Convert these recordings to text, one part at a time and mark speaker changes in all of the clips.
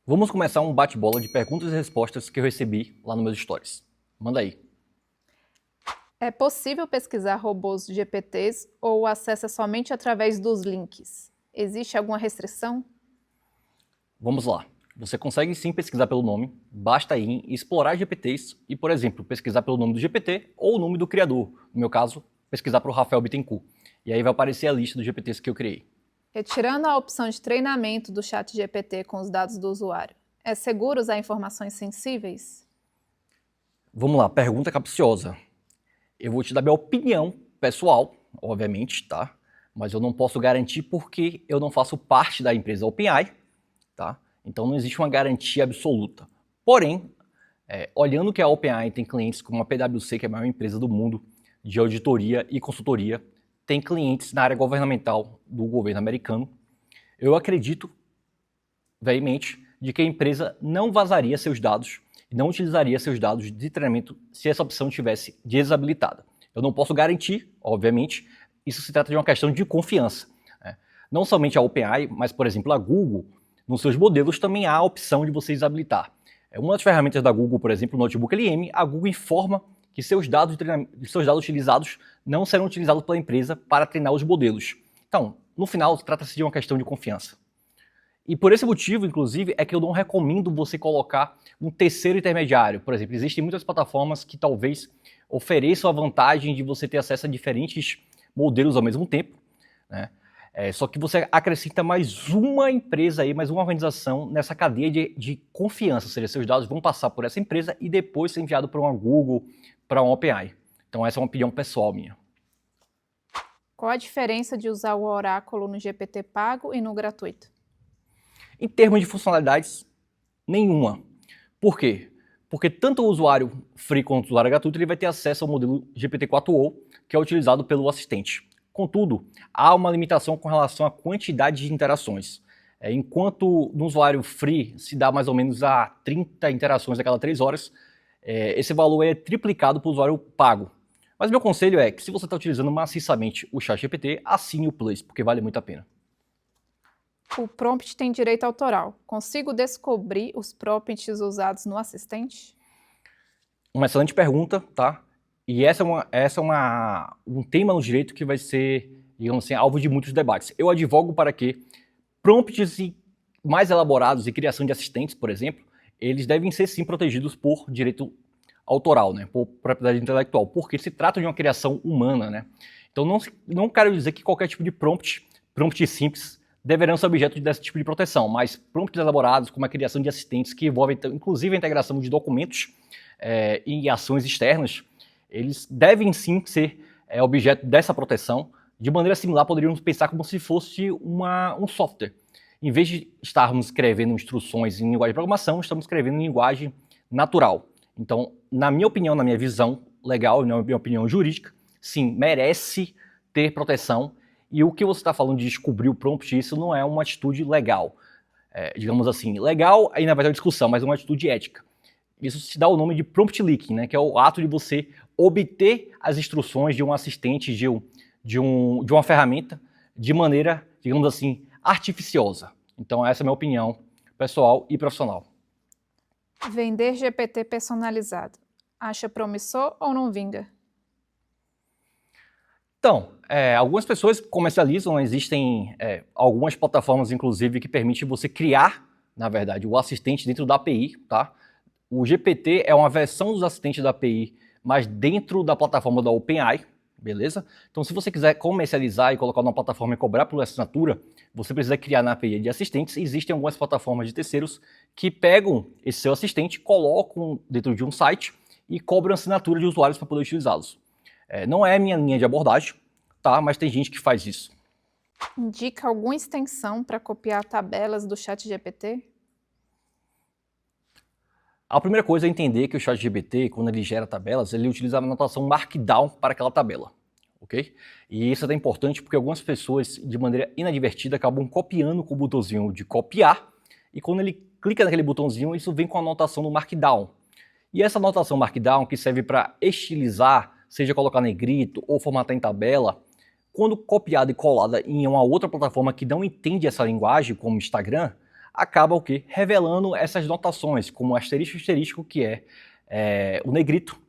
Speaker 1: Vamos começar um bate-bola de perguntas e respostas que eu recebi lá nos meus stories. Manda aí.
Speaker 2: É possível pesquisar robôs GPTs ou o acesso é somente através dos links? Existe alguma restrição?
Speaker 1: Vamos lá. Você consegue sim pesquisar pelo nome, basta ir em explorar GPTs e, por exemplo, pesquisar pelo nome do GPT ou o nome do criador. No meu caso, pesquisar para o Rafael Bittencourt. E aí vai aparecer a lista dos GPTs que eu criei.
Speaker 2: Retirando a opção de treinamento do chat GPT com os dados do usuário, é seguro usar informações sensíveis?
Speaker 1: Vamos lá, pergunta capciosa. Eu vou te dar minha opinião pessoal, obviamente, tá? Mas eu não posso garantir porque eu não faço parte da empresa OpenAI, tá? Então não existe uma garantia absoluta. Porém, olhando que a OpenAI tem clientes como a PwC, que é a maior empresa do mundo de auditoria e consultoria, tem clientes na área governamental do governo americano, eu acredito veemente de que a empresa não vazaria seus dados e não utilizaria seus dados de treinamento se essa opção estivesse desabilitada. Eu não posso garantir, obviamente, isso se trata de uma questão de confiança. Não somente a OpenAI, mas, por exemplo, a Google, nos seus modelos também há a opção de você desabilitar. Uma das ferramentas da Google, por exemplo, o Notebook LM, a Google informa que seus dados utilizados não serão utilizados pela empresa para treinar os modelos. Então, no final, trata-se de uma questão de confiança. E por esse motivo, inclusive, é que eu não recomendo você colocar um terceiro intermediário. Por exemplo, existem muitas plataformas que talvez ofereçam a vantagem de você ter acesso a diferentes modelos ao mesmo tempo, né? Só que você acrescenta mais uma empresa aí, mais uma organização nessa cadeia de confiança, ou seja, seus dados vão passar por essa empresa e depois ser enviado para uma Google, para uma OpenAI. Então essa é uma opinião pessoal minha.
Speaker 2: Qual a diferença de usar o oráculo no GPT pago e no gratuito?
Speaker 1: Em termos de funcionalidades, nenhuma. Por quê? Porque tanto o usuário free quanto o usuário gratuito ele vai ter acesso ao modelo GPT-4o, que é utilizado pelo assistente. Contudo, há uma limitação com relação à quantidade de interações. Enquanto no usuário free se dá mais ou menos a 30 interações a cada 3 horas, esse valor é triplicado para o usuário pago. Mas meu conselho é que se você está utilizando maciçamente o ChatGPT, assine o Plus, porque vale muito a pena.
Speaker 2: O prompt tem direito autoral. Consigo descobrir os prompts usados no assistente?
Speaker 1: Uma excelente pergunta, tá? E essa é um tema no direito que vai ser, digamos assim, alvo de muitos debates. Eu advogo para que prompts mais elaborados e criação de assistentes, por exemplo, eles devem ser sim protegidos por direito autoral, né? Por propriedade intelectual, porque se trata de uma criação humana, né? Então não quero dizer que qualquer tipo de prompt simples, deverão ser objeto desse tipo de proteção, mas prompts elaborados como a criação de assistentes que envolvem inclusive a integração de documentos e ações externas, eles devem sim ser objeto dessa proteção. De maneira similar, poderíamos pensar como se fosse um software. Em vez de estarmos escrevendo instruções em linguagem de programação, estamos escrevendo em linguagem natural. Então, na minha opinião, na minha visão legal, na minha opinião jurídica, sim, merece ter proteção. E o que você está falando de descobrir o prompt, isso não é uma atitude legal. Digamos assim, legal aí na verdade é uma discussão, mas é uma atitude ética. Isso se dá o nome de prompt leaking, né, que é o ato de você obter as instruções de um assistente, de uma ferramenta, de maneira, digamos assim, artificiosa. Então essa é a minha opinião pessoal e profissional.
Speaker 2: Vender GPT personalizado. Acha promissor ou não vinga?
Speaker 1: Então, algumas pessoas comercializam, existem algumas plataformas, inclusive, que permitem você criar, na verdade, o assistente dentro da API, tá? O GPT é uma versão dos assistentes da API, mas dentro da plataforma da OpenAI, beleza? Então, se você quiser comercializar e colocar numa plataforma e cobrar por assinatura, você precisa criar na API de assistentes. Existem algumas plataformas de terceiros que pegam esse seu assistente, colocam dentro de um site e cobram assinatura de usuários para poder utilizá-los. Não é a minha linha de abordagem, tá? Mas tem gente que faz isso.
Speaker 2: Indica alguma extensão para copiar tabelas do ChatGPT?
Speaker 1: A primeira coisa é entender que o ChatGPT, quando ele gera tabelas, ele utiliza a notação Markdown para aquela tabela, ok? E isso é importante porque algumas pessoas, de maneira inadvertida, acabam copiando com o botãozinho de copiar, e quando ele clica naquele botãozinho, isso vem com a anotação do Markdown. E essa anotação Markdown, que serve para estilizar, seja colocar negrito ou formatar em tabela, quando copiada e colada em uma outra plataforma que não entende essa linguagem, como Instagram, acaba o quê? Revelando essas notações, como asterisco asterisco, que é o negrito,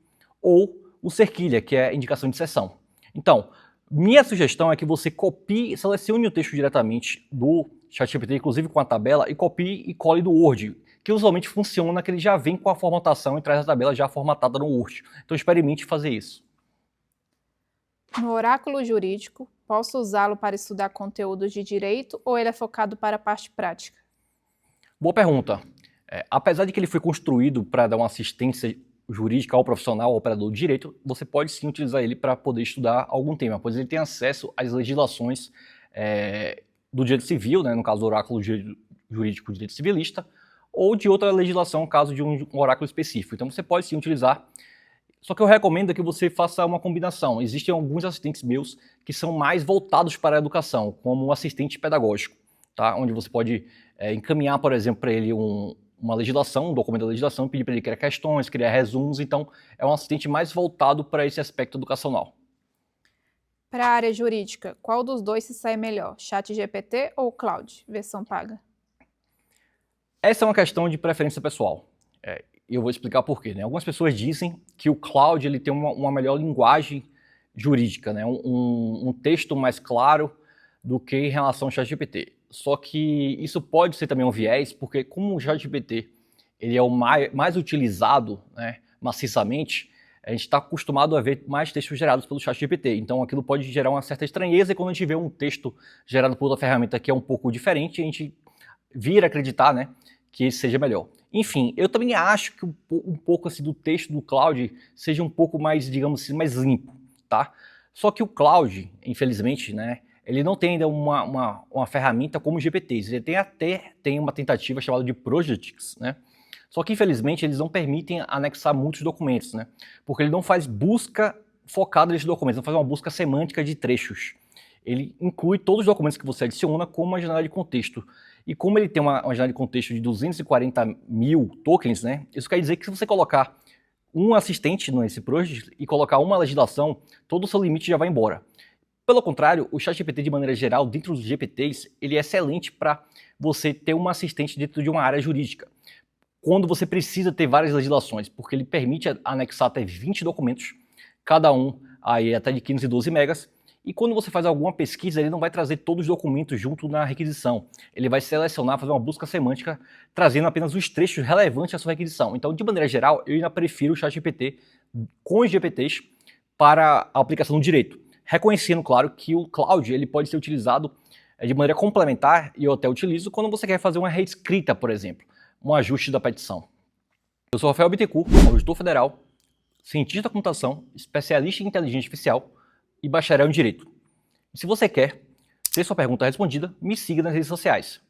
Speaker 1: ou o cerquilha, que é a indicação de seção. Então, minha sugestão é que você copie, selecione o texto diretamente do ChatGPT, inclusive com a tabela, e copie e cole do Word, que usualmente funciona, que ele já vem com a formatação e traz a tabela já formatada no Word. Então experimente fazer isso.
Speaker 2: No oráculo jurídico, posso usá-lo para estudar conteúdos de direito ou ele é focado para a parte prática?
Speaker 1: Boa pergunta. Apesar de que ele foi construído para dar uma assistência jurídica ao profissional, ao operador de direito, você pode sim utilizar ele para poder estudar algum tema, pois ele tem acesso às legislações do direito civil, né, no caso do oráculo jurídico de direito civilista, ou de outra legislação, no caso de um oráculo específico. Então você pode sim utilizar, só que eu recomendo que você faça uma combinação. Existem alguns assistentes meus que são mais voltados para a educação, como o assistente pedagógico, tá? Onde você pode encaminhar, por exemplo, para ele uma legislação, um documento da legislação, pedir para ele criar questões, criar resumos. Então é um assistente mais voltado para esse aspecto educacional.
Speaker 2: Para a área jurídica, qual dos dois se sai melhor, ChatGPT ou Claude, versão paga?
Speaker 1: Essa é uma questão de preferência pessoal. E eu vou explicar por quê, né? Algumas pessoas dizem que o Claude ele tem uma melhor linguagem jurídica, né? Um texto mais claro do que em relação ao ChatGPT. Só que isso pode ser também um viés, porque como o ChatGPT ele é o mais utilizado, né, maciçamente, a gente está acostumado a ver mais textos gerados pelo ChatGPT. Então aquilo pode gerar uma certa estranheza, e quando a gente vê um texto gerado por outra ferramenta que é um pouco diferente, a gente vir a acreditar, né, que esse seja melhor. Enfim, eu também acho que um pouco assim, do texto do Claude seja um pouco mais, digamos assim, mais limpo, tá? Só que o Claude, infelizmente, né, ele não tem ainda uma ferramenta como o GPT. Ele tem uma tentativa chamada de Projects, né? Só que, infelizmente, eles não permitem anexar muitos documentos, né? Porque ele não faz busca focada nesses documentos, não faz uma busca semântica de trechos. Ele inclui todos os documentos que você adiciona como uma janela de contexto. E como ele tem uma janela de contexto de 240 mil tokens, né? Isso quer dizer que se você colocar um assistente nesse project e colocar uma legislação, todo o seu limite já vai embora. Pelo contrário, o ChatGPT, de maneira geral, dentro dos GPTs, ele é excelente para você ter um assistente dentro de uma área jurídica, quando você precisa ter várias legislações, porque ele permite anexar até 20 documentos, cada um aí até de 15 e 12 megas, e quando você faz alguma pesquisa, ele não vai trazer todos os documentos junto na requisição. Ele vai selecionar, fazer uma busca semântica, trazendo apenas os trechos relevantes à sua requisição. Então, de maneira geral, eu ainda prefiro o ChatGPT com os GPTs para a aplicação do direito. Reconhecendo, claro, que o Claude ele pode ser utilizado de maneira complementar, e eu até utilizo, quando você quer fazer uma reescrita, por exemplo, um ajuste da petição. Eu sou Rafael Bittencourt, auditor federal, cientista da computação, especialista em inteligência artificial e bacharel em Direito. E se você quer ter sua pergunta respondida, me siga nas redes sociais.